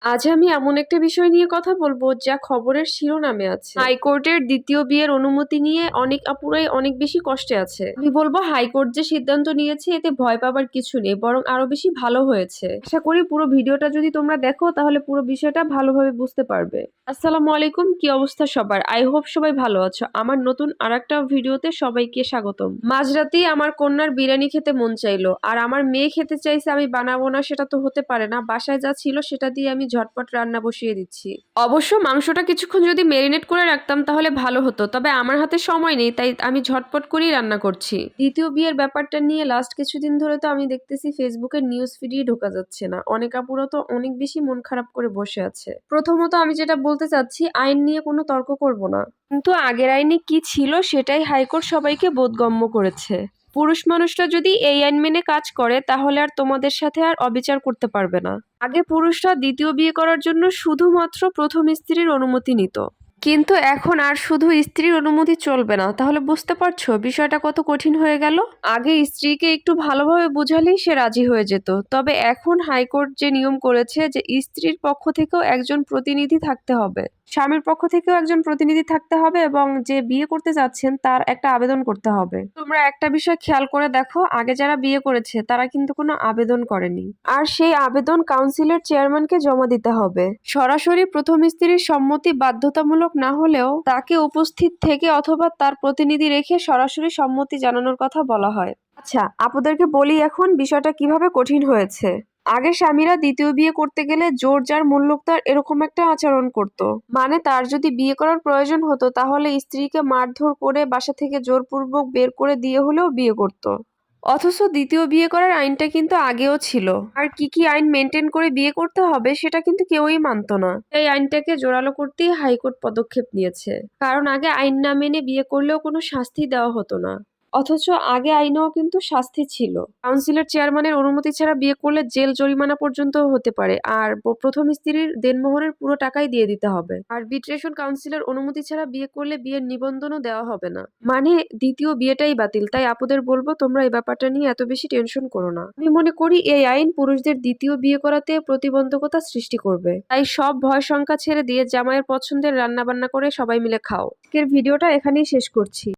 আজ আমি এমন একটা বিষয় নিয়ে কথা বলবো যা খবরের শিরোনামে আছে। হাইকোর্টের দ্বিতীয় বিয়ের অনুমতি নিয়ে অনেক আপুরাই অনেক বেশি কষ্টে আছে। আমি বলবো হাইকোর্ট যে সিদ্ধান্ত নিয়েছে এতে ভয় পাবার কিছু নেই, বরং আরো বেশি ভালো হয়েছে। আশা করি পুরো ভিডিওটা যদি তোমরা দেখো তাহলে পুরো বিষয়টা ভালোভাবে বুঝতে পারবে। আসসালামু আলাইকুম, কি অবস্থা সবার? আই হোপ সবাই ভালো আছো। আমার নতুন আরেকটা ভিডিওতে সবাইকে স্বাগতম। মাঝরাতেই আমার কন্যার বিরিয়ানি খেতে মন চাইলো, আর আমার মেয়ে খেতে চাইছে, আমি বানাবো না সেটা তো হতে পারে না। বাসায় যা ছিল সেটা দিয়ে আমি ঝটপট রান্না বসিয়ে দিচ্ছি। অবশ্য মাংসটা কিছুক্ষণ যদি মেরিনেট করে রাখতাম তাহলে ভালো হতো, তবে আমার হাতে সময় নেই, তাই আমি ঝটপট করেই রান্না করছি। দ্বিতীয় বিয়ের ব্যাপারটা নিয়ে লাস্ট কিছুদিন ধরে তো আমি দেখতেছি ফেসবুকের নিউজ ফিডই ঢোকা যাচ্ছে না। অনেক আপুরা তো অনেক বেশি মন খারাপ করে বসে আছে। প্রথমত আমি যেটা বলতে চাচ্ছি, আইন নিয়ে কোনো তর্ক করব না, কিন্তু আগের আইনে কি ছিল সেটাই হাইকোর্ট সবাইকে বোধগম্য করেছে। পুরুষ মানুষরা যদি এই আইন মেনে কাজ করে তাহলে আর তোমাদের সাথে আর অবিচার করতে পারবে না। আগে পুরুষরা দ্বিতীয় বিয়ে করার জন্য শুধুমাত্র প্রথম স্ত্রীর অনুমতি নিত, কিন্তু এখন আর শুধু স্ত্রীর অনুমতি চলবে না। তাহলে বুঝতে পারছো বিষয়টা কত কঠিন হয়ে গেল। আগে স্ত্রীকে একটু ভালোভাবে বুঝালেই সে রাজি হয়ে যেত, তবে এখন হাইকোর্ট যে নিয়ম করেছে যে স্ত্রীর পক্ষ থেকেও একজন প্রতিনিধি থাকতে হবে, স্বামীর পক্ষ থেকেও একজন প্রতিনিধি থাকতে হবে, এবং যে বিয়ে করতে যাচ্ছেন তার একটা আবেদন করতে হবে। তোমরা একটা বিষয় খেয়াল করে দেখো, আগে যারা বিয়ে করেছে তারা কিন্তু কোনো আবেদন করেনি, আর সেই আবেদন কাউন্সিলের চেয়ারম্যানকে জমা দিতে হবে। সরাসরি প্রথম স্ত্রীর সম্মতি বাধ্যতামূলক না হলেও তাকে উপস্থিত থেকে অথবা তার প্রতিনিধি রেখে সরাসরি সম্মতি জানানোর কথা বলা হয়। আচ্ছা, আপুদেরকে বলি এখন বিষয়টা কিভাবে কঠিন হয়েছে। আগে স্বামীরা দ্বিতীয় বিয়ে করতে গেলে জোর যার মূল্য তার এরকম একটা আচরণ করত। মানে তার যদি বিয়ে করার প্রয়োজন হতো তাহলে স্ত্রীকে মারধর করে বাসা থেকে জোরপূর্বক বের করে দিয়ে হলেও বিয়ে করত। অথচ দ্বিতীয় বিয়ে করার আইনটা কিন্তু আগেও ছিল, আর কি কি আইন মেনটেন করে বিয়ে করতে হবে সেটা কিন্তু কেউই মানতো না। এই আইনটাকে জোরালো করতেই হাইকোর্ট পদক্ষেপ নিয়েছে, কারণ আগে আইন না মেনে বিয়ে করলেও কোনো শাস্তি দেওয়া হতো না। অথচ আগে আইনেও কিন্তু শাস্তি ছিল। কাউন্সিলের চেয়ারম্যানের অনুমতি ছাড়া বিয়ে করলে জেল জরিমানা পর্যন্ত হতে পারে, আর প্রথম স্ত্রীর দেনমোহরের পুরো টাকাই দিয়ে দিতে হবে। আরবিট্রেশন কাউন্সিলের অনুমতি ছাড়া বিয়ে করলে বিয়ের নিবন্ধনও দেওয়া হবে না। মানে দ্বিতীয় বিয়েটাই বাতিল। তাই আপুদের বলবো তোমরা এই ব্যাপারটা নিয়ে এত বেশি টেনশন করো না। আমি মনে করি এই আইন পুরুষদের দ্বিতীয় বিয়ে করাতে প্রতিবন্ধকতা সৃষ্টি করবে। তাই সব ভয় শঙ্কা ছেড়ে দিয়ে জামাইয়ের পছন্দের রান্না বান্না করে সবাই মিলে খাও। আজকের ভিডিওটা এখানেই শেষ করছি।